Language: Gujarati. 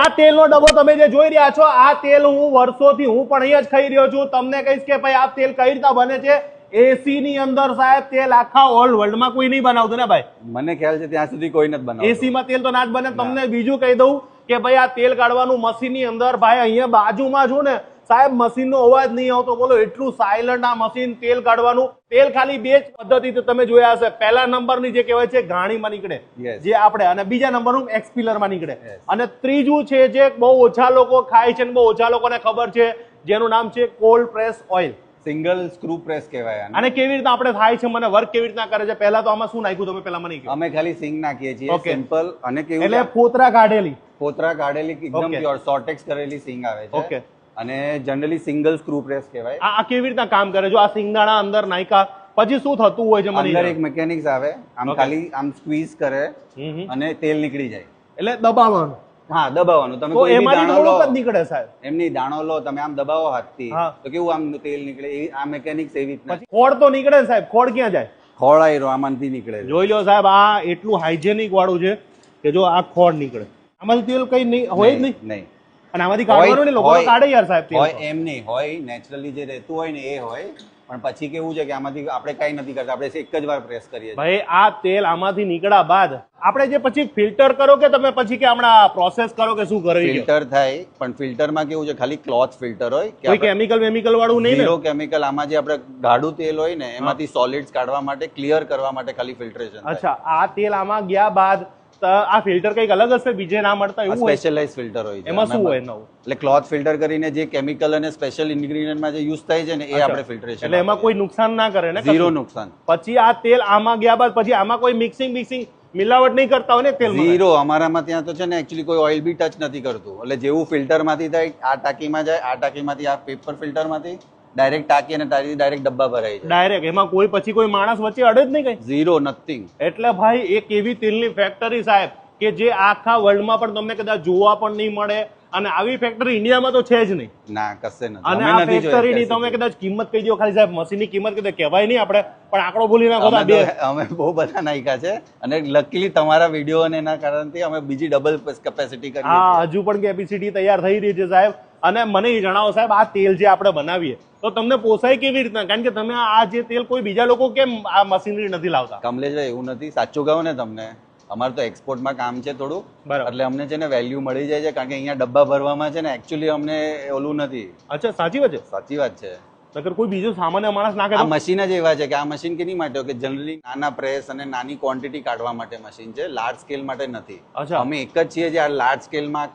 આ તેલનો ડબ્બો તમે જે જોઈ રહ્યા છો, આ તેલ હું વર્ષોથી હું પણ અહીંયા જ ખાઈ રહ્યો છું. તમને કહીશ કે ભાઈ આ તેલ કઈ રીતના બને છે. એસી ની અંદર સાહેબ તેલ આખા ઓલ વર્લ્ડ માં કોઈ નહીં બનાવતું ને ભાઈ. મને ખ્યાલ છે ત્યાં સુધી કોઈ નથી બનાવતું. એસી માં તેલ તો ના જ બને. તમને બીજું કહી દઉં કે ભાઈ આ તેલ કાઢવાનું મશીન ની અંદર ભાઈ અહીંયા બાજુમાં જો ને સાહેબ મશીન નો અવાજ નહીં આવતો. બોલો એટલું સાયલન્ટ આ મશીન તેલ કાઢવાનું. તેલ ખાલી બે જ પદ્ધતિ તમે જોયા હશે. પહેલા નંબરની જે કહેવાય છે ઘાણીમાં નીકળે જે આપણે, અને બીજા નંબરનું એક્સપિલર માં નીકળે. અને ત્રીજું છે જે બહુ ઓછા લોકો ખાય છે અને બહુ ઓછા લોકોને ખબર છે, જેનું નામ છે cold press oil. Single screw press કહેવાય. અને કેવી રીતના આપણે થાય છે, મને વર્ક કેવી રીતના કરે છે. પહેલા તો આમાં શું નાખ્યું તમે પેલા મને કહો. અમે ખાલી સિંગ નાખીએ છીએ સિમ્પલ. અને કેવું એટલે ફોતરા કાઢેલી એકદમ પ્યોર સોર્ટેક્સ કરેલી સિંગ આવે છે. ઓકે. અને જનરલી સિંગલ સ્ક્રૂ પ્રેસ કહેવાય. આ કેવી રીતના કામ કરે? જો આ સિંગદાણા અંદર નાખ્યા પછી શું થતું હોય છે? મને અંદર એક મિકેનિક્સ આવે, આમ ખાલી આમ સ્ક્વીઝ કરે અને તેલ નીકળી જાય. એટલે દબાવવાનું. હા, દબાવવાનું. તમે તો કોઈ બી એમાંથી દાણો લો, થોડુંક જ નીકળે સાહેબ. એમની દાણો લો તમે, આમ દબાવો હાથથી તો કેવું આમ તેલ નીકળે. આ મિકેનિક્સ એવી રીતના. ખોળ તો નીકળે ને સાહેબ. ખોળ ક્યાં જાય? ખોળાઈ આમાંથી નીકળે. જોઈ લો સાહેબ, આ એટલું હાઇજેનિક વાળું છે કે જો આ ખોળ નીકળે. આમાંથી તેલ કઈ નહીં હોય જ નહીં. અને આમાંથી કાઢવાનું નહીં, લોકો કાઢે યાર સાહેબ તેલ. હોય એમ નહીં હોય, નેચરલી જે રહેતું હોય ને એ હોય. પણ પછી કેવું છે કે આમાંથી આપણે કઈ નથી કરતા, આપણે એક જ વાર પ્રેસ કરીએ છીએ. ભાઈ આ તેલ આમાંથી નીકળ્યા બાદ આપણે જે પછી ફિલ્ટર કરો કે તમે પછી કે હમણાં પ્રોસેસ કરો કે શું કરો? ફિલ્ટર થાય, પણ ફિલ્ટરમાં કેવું છે ખાલી ક્લોથ ફિલ્ટર હોય. કોઈ કેમિકલ વાળું નહીં. Zero chemical. આમાં જે આપણે ગાઢું તેલ હોય ને એમાંથી સોલિડ્સ કાઢવા માટે, ક્લિયર કરવા માટે ખાલી ફિલ્ટરેશન. અચ્છા, આ તેલ આમાં ગયા બાદ આ ફિલ્ટર કઈક અલગ હશે, બીજે ના મળતા એવું? સ્પેશિયલાઇઝ ફિલ્ટર હોય છે. એમાં શું હોય નવું? એટલે ક્લોથ ફિલ્ટર કરીને જે કેમિકલ અને સ્પેશિયલ ઇન્ગ્રેડિયન્ટમાં જે યુઝ થાય છે ને એ આપણે ફિલ્ટરેશન. એટલે એમાં કોઈ નુકસાન ના કરે ને? ઝીરો નુકસાન. પછી આ તેલ આમાં ગયા બાદ પછી આમાં કોઈ મિક્સિંગ મિલાવટ નહીં કરતા હોય ને તેલ? ઝીરો. અમારામાં ત્યાં તો છે ને એકચ્યુઅલી કોઈ ઓઇલ બી ટચ નથી કરતું. એટલે જેવું ફિલ્ટર માંથી થાય આ ટાંકીમાં જાય, આ ટાંકીમાંથી આ પેપર ફિલ્ટર માંથી ડાયરેક્ટ ટાંકી અને ડાયરેક્ટ ડબ્બા ભરાય છે. ડાયરેક્ટ. એમાં કોઈ પછી કોઈ માણસ વચ્ચે અડે જ નહીં કઈ? Zero, nothing. એટલે ભાઈ એક એવી તેલની ફેક્ટરી સાહેબ કે જે આખા વર્લ્ડમાં પણ તમને કદાચ જોવા પણ નહીં મળે. અને આવી ફેક્ટરી ઇન્ડિયામાં તો છે જ નહીં. ના, કશે નથી. અને આ ફેક્ટરીની તમે કદાચ કિંમત કહી દો ખાલી સાહેબ. મશીનની કિંમત કદાચ કહેવાય નહીં આપણે, પણ આંકડો ભૂલી નાખો. અમે બહુ બધા નાખ્યા છે અને લકીલી તમારા વિડીયો અને એના કારણથી અમે બીજી ડબલ કેપેસિટી કરી. હા, હજુ પણ કેપેસિટી તૈયાર થઈ રહી છે સાહેબ. અને મને એ જણાવો સાહેબ, આ તેલ જે આપણે બનાવીએ તો તમને પોસાય કેવી રીતના? કારણ કે તમે આ જે તેલ કોઈ બીજા લોકો કેમ આ મશીનરી નથી લાવતા? કમલેશભાઈ, એવું નથી. સાચું કહું ને તમને, અમારે તો એક્સપોર્ટમાં કામ છે થોડું, એટલે અમને છે ને વેલ્યુ મળી જાય છે. કારણ કે અહીંયા ડબ્બા ભરવામાં છે ને એકચ્યુઅલી અમને ઓલું નથી. અચ્છા, સાચી વાત છે. સાચી વાત છે. નકર કોઈ બીજો સામાન્ય માણસ ના કરે. આ મશીન જ એવા છે કે આ મશીન કેની માટે કે જનરલી નાના પ્રેસ અને નાની ક્વોન્ટિટી કાઢવા માટે મશીન છે, લાર્જ સ્કેલ માટે નથી. અમે એક જ છીએ જે આ લાર્જ સ્કેલમાં